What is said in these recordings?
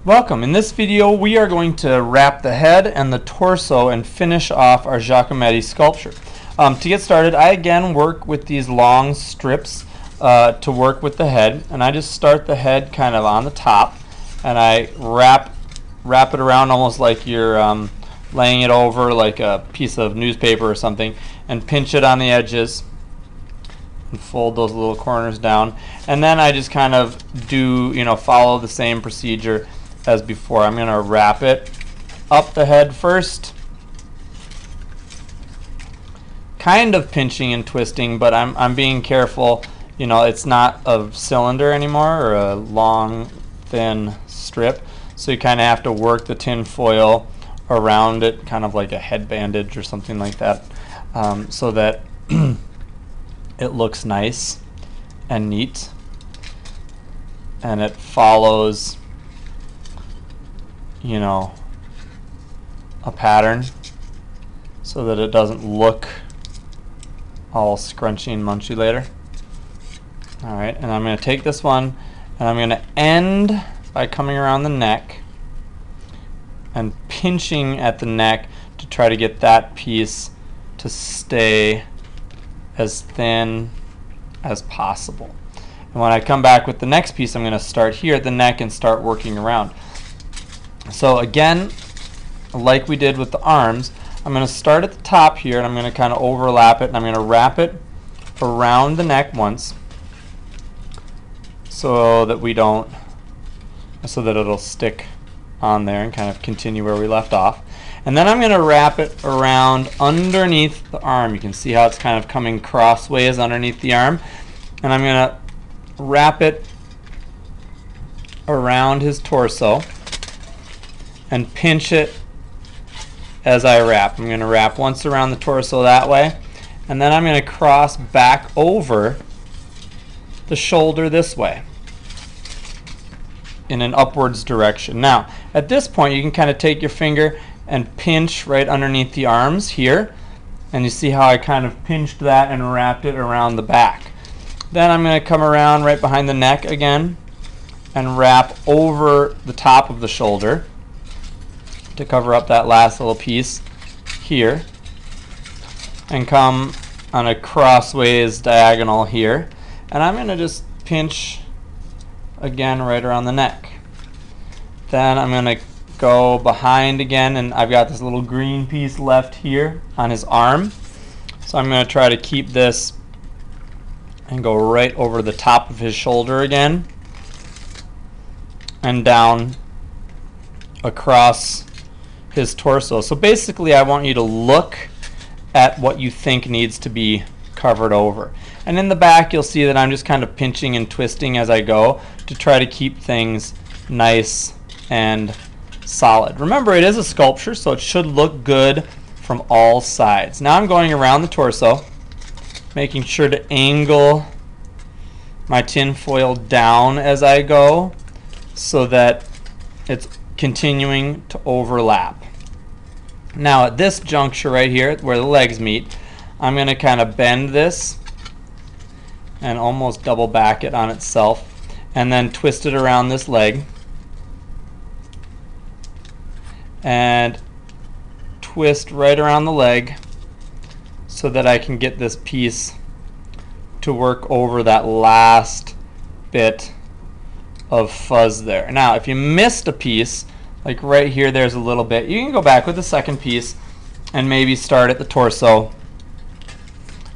Welcome. In this video we are going to wrap the head and the torso and finish off our Giacometti sculpture. To get started, I again work with these long strips to work with the head, and I just start the head kind of on the top and I wrap it around almost like you're laying it over like a piece of newspaper or something, and pinch it on the edges and fold those little corners down, and then I just kind of do, follow the same procedure as before. I'm going to wrap it up the head first, kind of pinching and twisting, but I'm being careful. It's not a cylinder anymore or a long thin strip, so you kind of have to work the tin foil around it, kind of like a head bandage or something like that, so that it looks nice and neat and it follows a pattern so that it doesn't look all scrunchy and munchy later. Alright, and I'm going to take this one and I'm going to end by coming around the neck and pinching at the neck to try to get that piece to stay as thin as possible. And when I come back with the next piece, I'm going to start here at the neck and start working around. So again, like we did with the arms, I'm going to start at the top here and I'm going to kind of overlap it, and I'm going to wrap it around the neck once so that it'll stick on there and kind of continue where we left off. And then I'm going to wrap it around underneath the arm. You can see how it's kind of coming crossways underneath the arm. And I'm going to wrap it around his torso and pinch it as I wrap. I'm going to wrap once around the torso that way, and then I'm going to cross back over the shoulder this way in an upwards direction. Now, at this point, you can kind of take your finger and pinch right underneath the arms here, and you see how I kind of pinched that and wrapped it around the back. Then I'm going to come around right behind the neck again and wrap over the top of the shoulder to cover up that last little piece here, and come on a crossways diagonal here, and I'm going to just pinch again right around the neck. Then I'm going to go behind again, and I've got this little green piece left here on his arm, so I'm going to try to keep this and go right over the top of his shoulder again and down across his torso. So basically I want you to look at what you think needs to be covered over. And in the back you'll see that I'm just kind of pinching and twisting as I go to try to keep things nice and solid. Remember, it is a sculpture, so it should look good from all sides. Now I'm going around the torso, making sure to angle my tin foil down as I go so that it's continuing to overlap. Now at this juncture right here where the legs meet, I'm going to kind of bend this and almost double back it on itself, and then twist it around this leg and twist right around the leg so that I can get this piece to work over that last bit of fuzz there. Now if you missed a piece, like right here there's a little bit, you can go back with the second piece and maybe start at the torso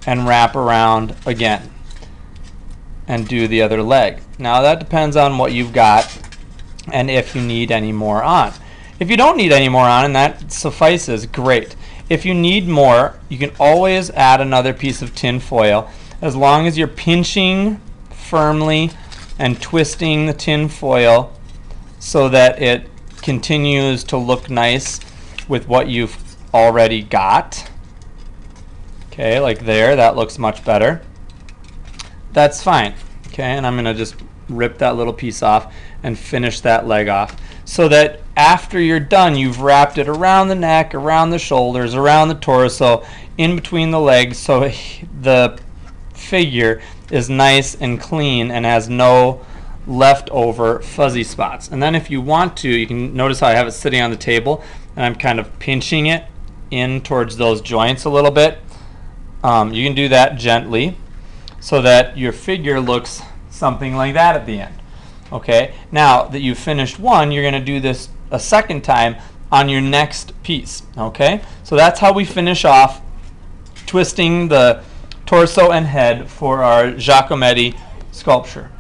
and wrap around again and do the other leg. Now that depends on what you've got and if you need any more on. If you don't need any more on and that suffices, great. If you need more, you can always add another piece of tin foil, as long as you're pinching firmly and twisting the tin foil so that it continues to look nice with what you've already got. Okay, like there, that looks much better. That's fine. Okay, and I'm going to just rip that little piece off and finish that leg off so that after you're done, you've wrapped it around the neck, around the shoulders, around the torso, in between the legs, so the figure is nice and clean and has no leftover fuzzy spots. And then if you want to, you can notice how I have it sitting on the table and I'm kind of pinching it in towards those joints a little bit. You can do that gently so that your figure looks something like that at the end. Okay, now that you've finished one, you're going to do this a second time on your next piece. Okay, so that's how we finish off twisting the torso and head for our Giacometti sculpture.